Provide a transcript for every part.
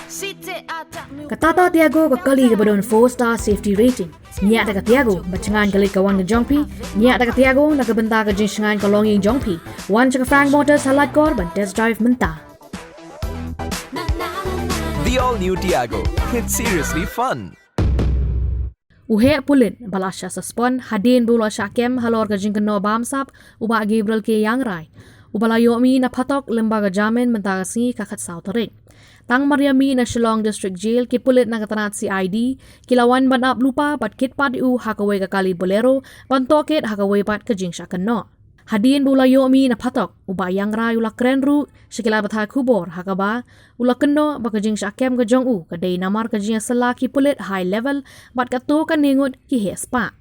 Katata Tiago Kakali Gabadon 4-star safety rating. Niat Taka Tiago, Bachangan Galik Kawan Jongpi, Niat Taka Tiago, Nakabenta Jinshangan Kalongi Jongpi, One Chaka Frank Motors Halat Korban Test Drive Menta. The all-new Tiago. It's seriously fun. Uhe Pulit, Balasha Saspon, Hadin Bula Shakem, Halor Kynnoh Bamsap, Uba Gabriel ke Ïangrai, Ubalayomi na Patok, Lembaga Jamin, Mentagasi, Kakat Sautarik. Tang Mariami na Shillong District Jail, Kipulit na katanat si ID, Kilawan ban up lupa, Bat Kitpat u Hakaway Kakali Bolero, Bantokit Hakaway Pat Kajing Kynnoh. Hadin Bulayomi na Patok, Uba Ïangrai ula Krenru, Shikila Batha Khubor, Hakaba, ula Kynnoh, Bakajing Shakem Kajong u, Kaday Namar Kajing Iasylla Kipulit high level, Bat Kato Kaningut Ki Hespa.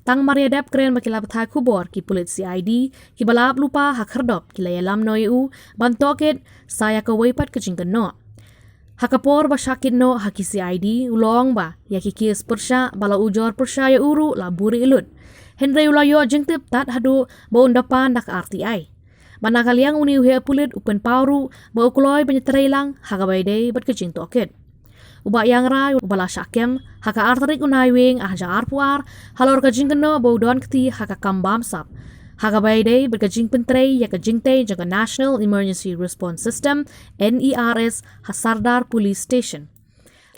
Tang Maria Dep Kren Bakila Batha Khubor, Kipulit CID, Kibalab lupa Hakhardop, Kilayalam Noyu, Bantokit, Saya Kaway Pat Kajing Kynnoh. Hakapor ba Kynnoh haki CID ulong ba yakikis persya bala ujor persya ya uru la buri ilut. Henry ulayo jengtip tat hadu ba undapan dak RTI. Manakaliang uniuhe Pulit upen pauru ba ukuloy penyeterai lang hakabay day bat kajing tokit. Uba Ïangrai ubala Shakem haka artarik unaiwing ahja arpuar halor kajing Kynnoh ba udon kti haka kambam sap. Hakabay day berkajing pentrei ya kajing te jaga National Emergency Response System NERS Hasardar Police Station.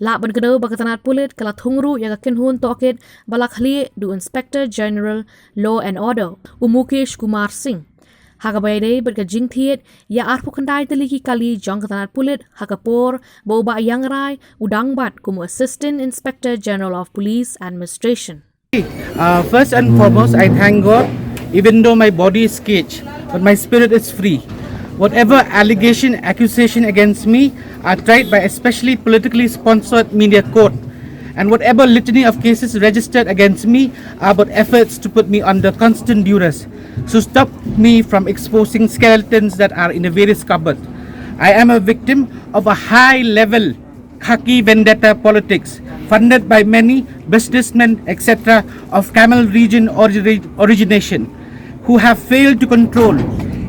La berkado bakatanat Pulit kalat hungru ya kakinhun tokit balakhli du Inspector General Law and Order Umukesh Kumar Singh. Hakabay day berkajing thiet ya arpu kandai teliki kali jong katanat Pulit hakapor ba Ïangrai udang bat kumu Assistant Inspector General of Police Administration. First and foremost, I thank God. Even though my body is caged, but my spirit is free. Whatever accusation against me are tried by a specially politically sponsored media court. And whatever litany of cases registered against me are but efforts to put me under constant duress. So stop me from exposing skeletons that are in the various cupboards. I am a victim of a high-level khaki vendetta politics funded by many businessmen, etc. of Camel region origination, who have failed to control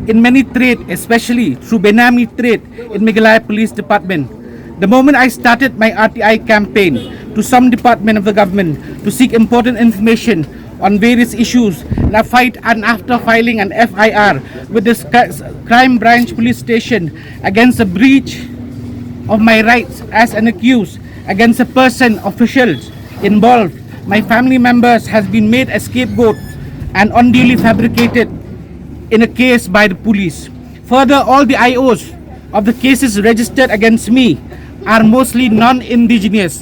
in many trade, especially through Benami trade in Meghalaya Police Department. The moment I started my RTI campaign to some department of the government to seek important information on various issues, and after filing an FIR with the crime branch police station against a breach of my rights as an accused against a person, officials involved, my family members has been made a scapegoat and unduly fabricated in a case by the police. Further, all the IOs of the cases registered against me are mostly non-indigenous.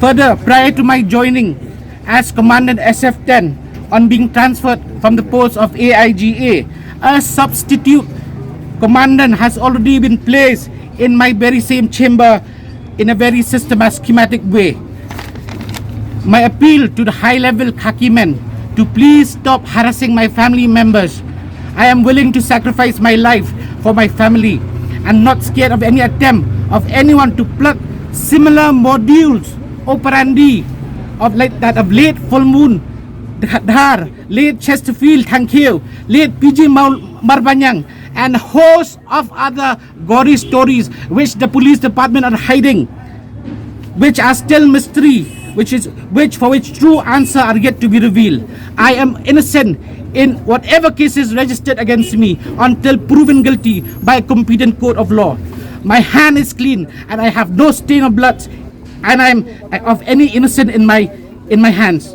Further, prior to my joining as Commandant SF-10 on being transferred from the post of AIGA, a substitute commandant has already been placed in my very same chamber in a very schematic way. My appeal to the high-level khaki men to please stop harassing my family members. I am willing to sacrifice my life for my family and not scared of any attempt of anyone to plot similar modules operandi of late Full Moon Dhar, late Chesterfield Thankhill, late PG Marbanyang, and a host of other gory stories which the police department are hiding, which are still mystery, for which true answer are yet to be revealed. I am innocent in whatever cases registered against me until proven guilty by a competent court of law. My hand is clean and I have no stain of blood, and I am of any innocent in my hands.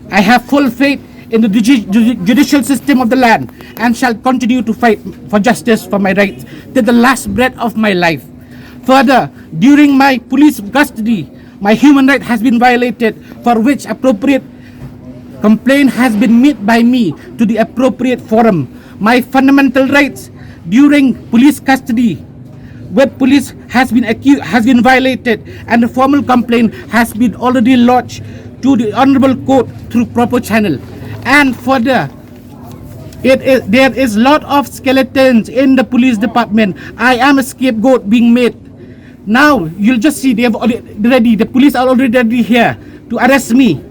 I have full faith in the judicial system of the land and shall continue to fight for justice for my rights till the last breath of my life. Further, during my police custody, my human right has been violated, for which appropriate complaint has been made by me to the appropriate forum. My fundamental rights during police custody with police has been violated, and the formal complaint has been already lodged to the honorable court through proper channel. And further, there is lot of skeletons in the police department. I am a scapegoat being made. Now you'll just see the police are already here to arrest me,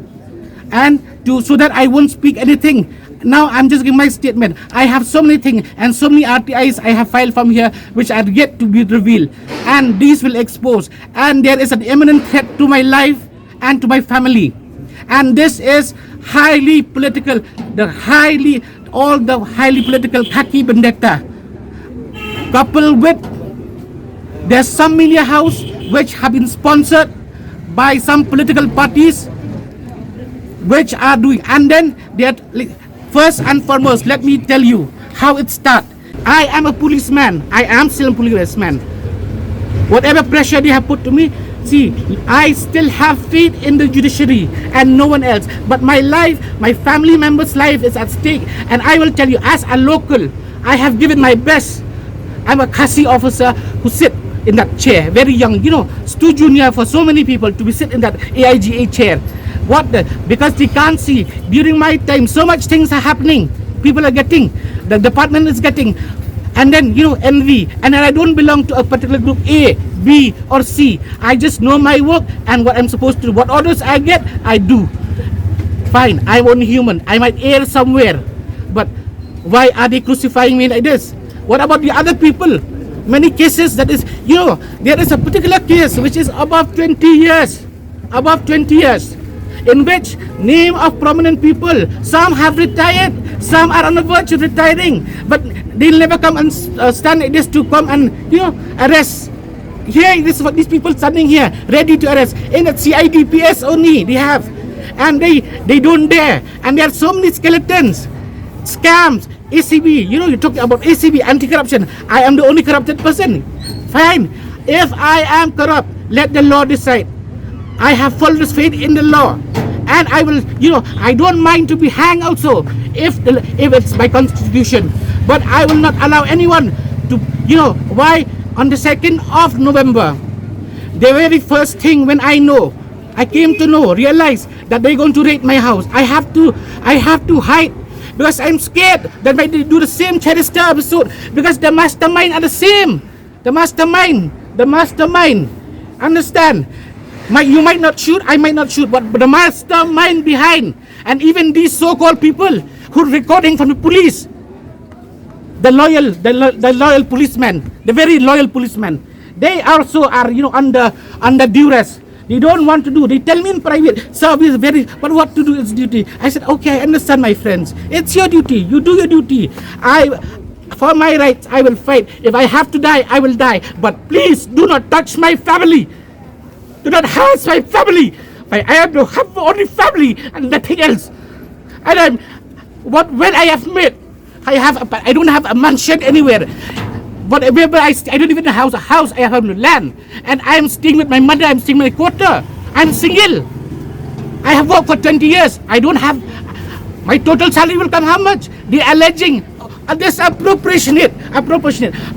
and so that I won't speak anything Now I'm just giving my statement. I have so many things and so many RTIs I have filed from here which are yet to be revealed, and these will expose. And there is an imminent threat to my life and to my family. And this is highly political, all the highly political khaki vendetta, coupled with there's some media house which have been sponsored by some political parties which are doing. And then first and foremost, let me tell you how it starts. I am a policeman. I am still a policeman. Whatever pressure they have put to me, see, I still have faith in the judiciary and no one else. But my life, my family member's life is at stake. And I will tell you, as a local, I have given my best. I'm a Khasi officer who sit in that chair, very young, too junior for so many people to be sit in that AIGA chair. Because they can't see. During my time, so much things are happening. People are getting, the department is getting, and then envy. And then I don't belong to a particular group A, B or C. I just know my work and what I'm supposed to do. What orders I get, I do. Fine, I'm only human. I might err somewhere. But why are they crucifying me like this? What about the other people? Many cases that is, there is a particular case which is above 20 years, in which name of prominent people, some have retired, some are on the verge of retiring, but they'll never come and stand like this to come and arrest. Here, this is what these people standing here, ready to arrest. In the CIDPS only they have, and they don't dare. And there are so many skeletons, scams, ACB. You're talking about ACB, anti-corruption. I am the only corrupted person. Fine. If I am corrupt, let the law decide. I have full faith in the law, and I will, I don't mind to be hanged also if it's by constitution. But I will not allow anyone to, why? On the 2nd of November, the very first thing when I came to realize that they're going to raid my house. I have to hide because I'm scared that they do the same Cherister episode, because the mastermind are the same. The mastermind. Understand? You might not shoot, I might not shoot, but the mastermind behind, and even these so-called people who are recording from the police, the loyal policemen, the very loyal policemen, they also are under duress. They don't want to do. They tell me in private, service but what to do is duty. I said, okay, I understand, my friends. It's your duty. You do your duty. For my rights, I will fight. If I have to die, I will die. But please do not touch my family. Do not harass my family. I have no only family and nothing else. And when I have made, I don't have a mansion anywhere. Whatever I don't even have a house. I have no land, and I am staying with my mother. I'm staying in my quarter. I'm single. I have worked for 20 years. I don't have. My total salary will come how much? They are alleging this appropriate.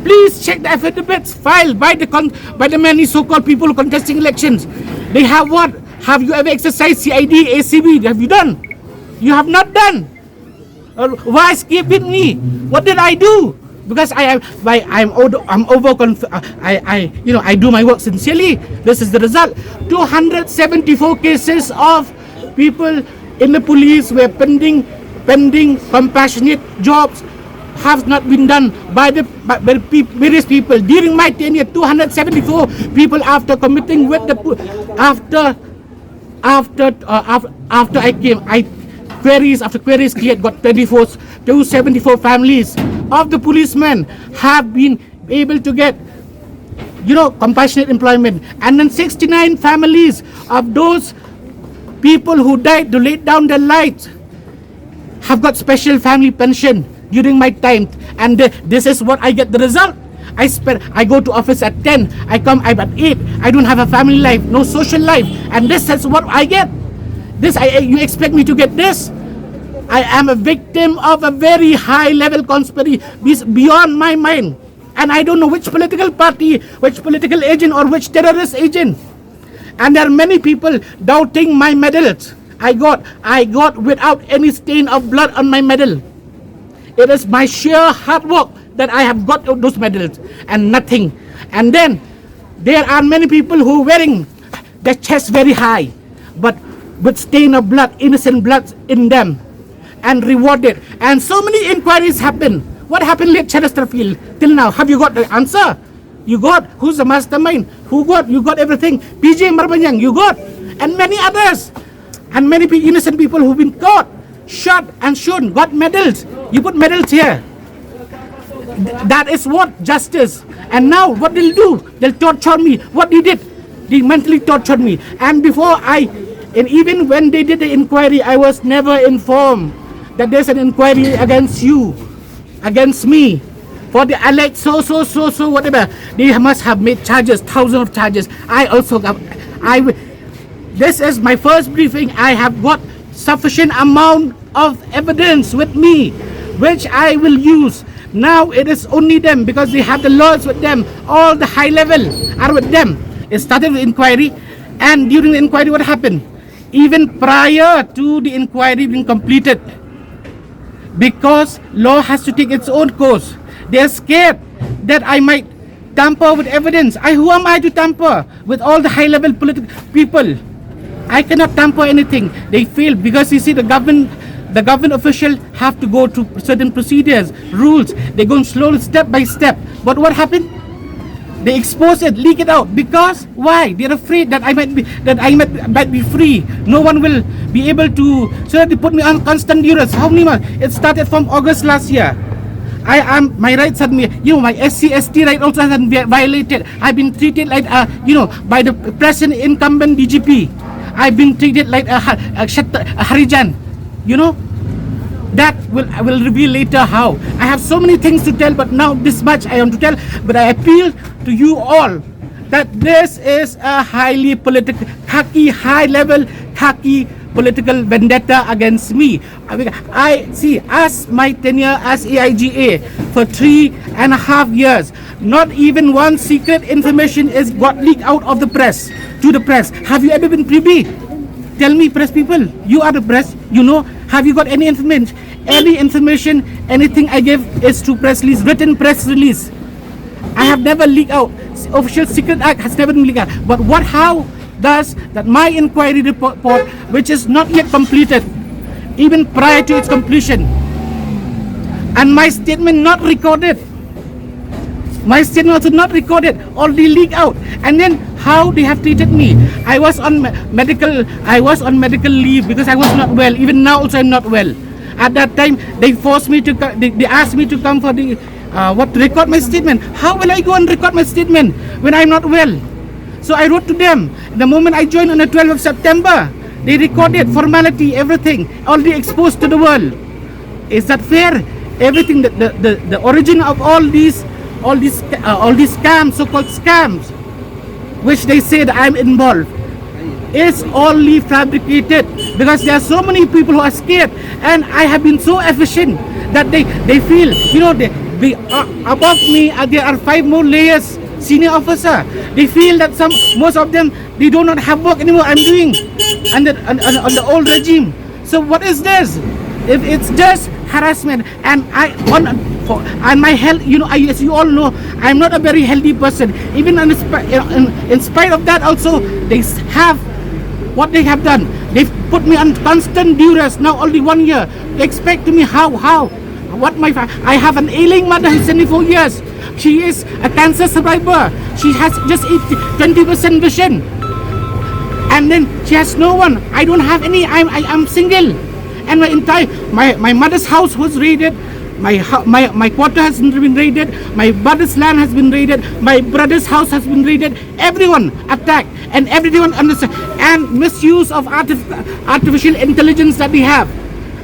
Please check the affidavits filed by the many so-called people who contesting elections. They have what? Have you ever exercised CID, ACB? Have you done? You have not done. Why skip with me? What did I do? Because I do my work sincerely. This is the result. 274 cases of people in the police were pending compassionate jobs have not been done by the various people during my tenure. 274 people after committing with the after I came, queries cleared, got 274 families of the policemen have been able to get compassionate employment, and then 69 families of those people who died to lay down their lives have got special family pension during my time. And this is what I get the result. I go to office at 10, I come at 8. I don't have a family life, no social life, and this is what I get. You expect me to get this? I am a victim of a very high level conspiracy beyond my mind, and I don't know which political party, which political agent, or which terrorist agent. And there are many people doubting my medals. I got without any stain of blood on my medal. It is my sheer hard work that I have got those medals and nothing. And then there are many people who are wearing their chest very high, but with stain of blood, innocent blood in them. and rewarded. And so many inquiries happen. What happened at Chesterfield till now? Have you got the answer? You got who's the mastermind? Who got? You got everything. PJ Marbanyang, you got, and many others, and many innocent people who've been caught, shot, and shown got medals. You put medals here. That is what justice. And now what they'll do? They'll torture me. What they did? They mentally tortured me. And and even when they did the inquiry, I was never informed that there's an inquiry against you, against me, for the alleged so whatever. They must have made charges, thousands of charges. This is my first briefing. I have got sufficient amount of evidence with me, which I will use. Now it is only them, because they have the laws with them. All the high level are with them. It started with inquiry, and during the inquiry, what happened? Even prior to the inquiry being completed, because law has to take its own course, they are scared that I might tamper with evidence. Who am I to tamper with all the high level political people? I cannot tamper anything. They fail because you see the government official have to go through certain procedures, rules. They go slowly, step by step. But what happened? They expose it, leak it out. Because why? They're afraid that I might be free. No one will be able to. So they put me on constant duress. How many months? It started from August last year. My rights have been, my SC/ST right also has been violated. I've been treated like by the present incumbent DGP. I've been treated like a Harijan. That I will reveal later how. I have so many things to tell, but now this much I want to tell. But I appeal to you all that this is a highly political, high-level political vendetta against me. I see, as my tenure as AIGA for 3.5 years, not even one secret information is got leaked out of the press to the press. Have you ever been privy? Tell me, press people, you are the press, have you got any information? Any information, anything I give is to press release, written press release. I have never leaked out. Official Secret Act has never been leaked out. But how does that my inquiry report, which is not yet completed, even prior to its completion, and my statement not recorded, my statement also not recorded, already leaked out. And then how they have treated me. I was on medical leave because I was not well. Even now also I'm not well. At that time they forced me to they asked me to come for the to record my statement. How will I go and record my statement when I'm not well? So I wrote to them. The moment I joined on the 12th of September, they recorded formality, everything, already exposed to the world. Is that fair? Everything, the origin of all these scams, so-called scams, which they say that I'm involved, is only fabricated because there are so many people who are scared, and I have been so efficient that they feel, they above me there are 5 more layers senior officer. They feel that most of them, they do not have work anymore. I'm doing on the old regime. So what is this? If it's just harassment, and my health, as you all know, I'm not a very healthy person. Even in spite of that, also they have what they have done. They've put me on constant duress now, only 1 year. They expect me how? I have an ailing mother who's 74 years. She is a cancer survivor. She has just 20% vision, and then she has no one. I don't have any. I'm single, and my mother's house was raided. My quarter has been raided. My brother's land has been raided. My brother's house has been raided. Everyone attacked, and everyone understand. And misuse of artificial intelligence that we have.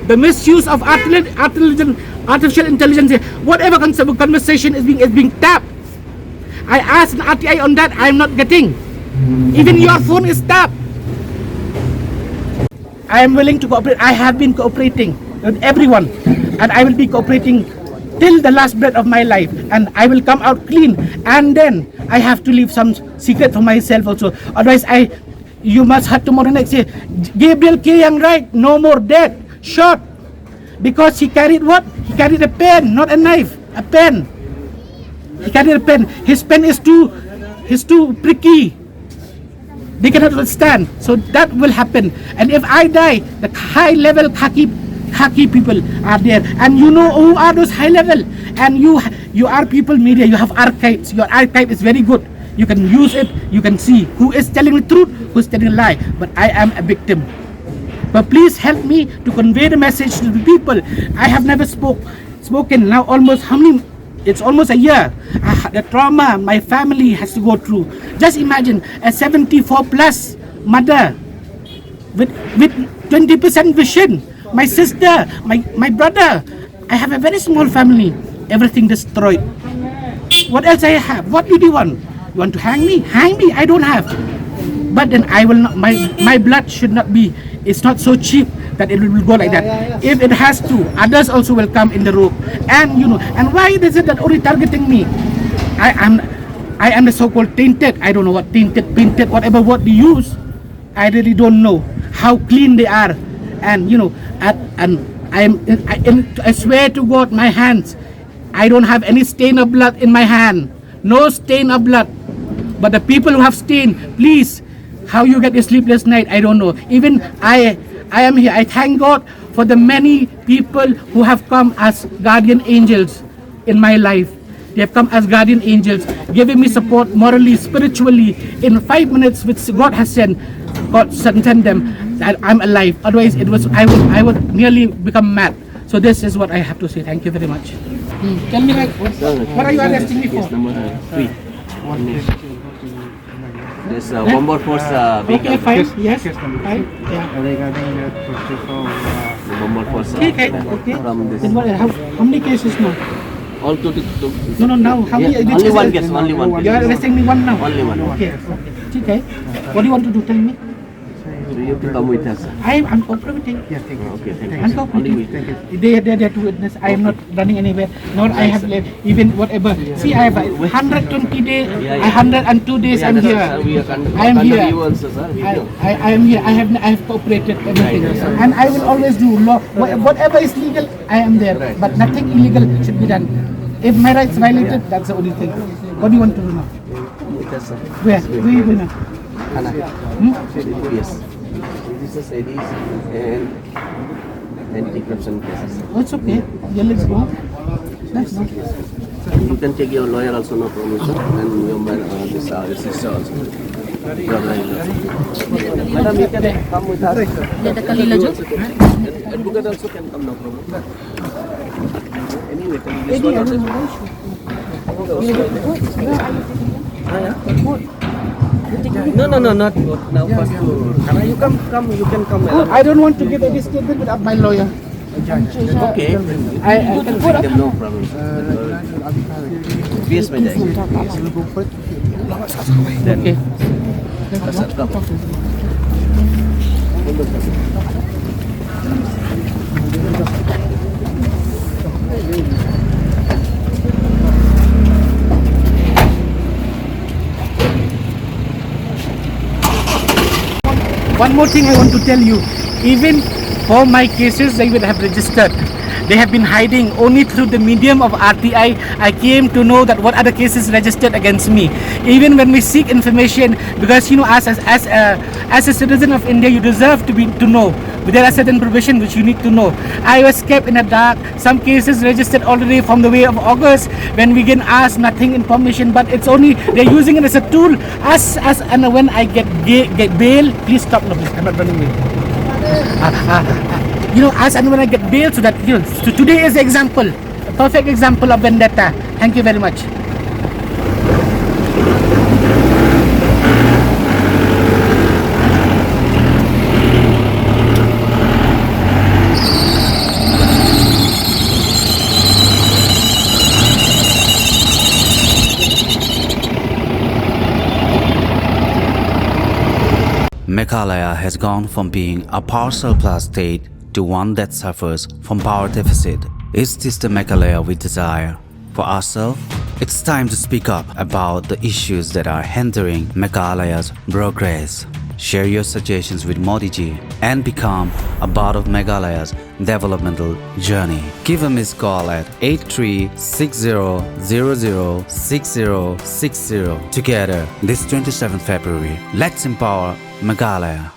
The misuse of artificial intelligence. Whatever conversation is being tapped. I asked an RTI on that. I am not getting. Even your phone is tapped. I am willing to cooperate. I have been cooperating with everyone, and I will be cooperating till the last breath of my life, and I will come out clean. And then I have to leave some secret for myself also. Otherwise, you must have tomorrow night say, Gabriel K. Ïangrai, no more dead, shot, because he carried what? He carried a pen, not a knife, a pen. He carried a pen. His pen is too pricky. They cannot understand. So that will happen. And if I die, the high level Khaki Khaki people are there, and you know who are those high level, and you are people media, you have archives, your archive is very good, you can use it, you can see who is telling the truth, who is telling a lie, but I am a victim. But please help me to convey the message to the people. I have never spoken now almost how many, it's almost a year. The trauma my family has to go through. Just imagine a 74 plus mother with 20% vision. My sister, my brother. I have a very small family. Everything destroyed. What else I have? What do you want? You want to hang me? Hang me. I don't have. But then I will not. My blood should not be. It's not so cheap that it will go like that. If it has to, others also will come in the rope. And you know. And why is it that only targeting me? I am the so-called tainted. I don't know what tainted, painted, whatever word they use. I really don't know how clean they are. And you know, and I swear to God, my hands, I don't have any stain of blood in my hand. No stain of blood. But the people who have stain, please, how you get a sleepless night, I don't know. Even I am here. I thank God for the many people who have come as guardian angels in my life. They have come as guardian angels, giving me support morally, spiritually, in 5 minutes, which God has sent. God sent them that I'm alive. Otherwise, I would nearly become mad. So this is what I have to say. Thank you very much. Tell me, like, what are you arresting me for? Case number 3. There's one more force Okay, vehicle. fine. Yes, fine. Yeah. Regarding the purchase of One more force Okay. from this. Then how many cases now? All two. No, now how many? Yeah, only one case. Only one You are case. arresting me one now. Only one. Okay. Okay. What do you want to do? Tell me. So you have to come with us. I'm cooperating. yes, thank you. Okay, thank I'm you. Only cooperating. we. They are there to witness. I am not running anywhere. Nor I have left even whatever. See, I have 120 days. Yeah, yeah. 102 days. I'm understand, here. sir. We are I am under here. you also, sir. We know. I am here. I have cooperated everything, Right, right. and I will always do law. Whatever is legal, I am there. Right. But nothing illegal should be done. If my rights violated, that's the only thing. What do you want to do now? With us, sir. Where you going now? Anna. Hmm? Yes. This is ADs and anti-corruption cases. Oh, it's okay. Yeah, let's go. Let's go. You can take your lawyer also, no problem, sir. And your sister also. Madam, you can come with us. Advocate also can come, no problem. Anyway, this one also. No, not now. First to you can come. I don't want to give any statement without my lawyer. Okay. I can put up. No problem. Yes, my dear. Okay. One more thing I want to tell you. Even for my cases they would have registered. They have been hiding. Only through the medium of RTI I came to know that what are the cases registered against me. Even when we seek information, because you know, as a citizen of India, you deserve to know. But there are certain provisions which you need to know. I was kept in the dark. Some cases registered already from the way of August when we can ask nothing information, but it's only they're using it as a tool. And when I get bail, please stop. No, please. I'm not running away. You know, as and when I get bail, so that you know. So today is the example, a perfect example of vendetta. Thank you very much. Meghalaya has gone from being a power surplus state to one that suffers from power deficit. Is this the Meghalaya we desire? For ourselves, it's time to speak up about the issues that are hindering Meghalaya's progress. Share your suggestions with Modi ji and become a part of Meghalaya's developmental journey. Give a missed call at 8360006060. Together, this 27th February, let's empower Meghalaya.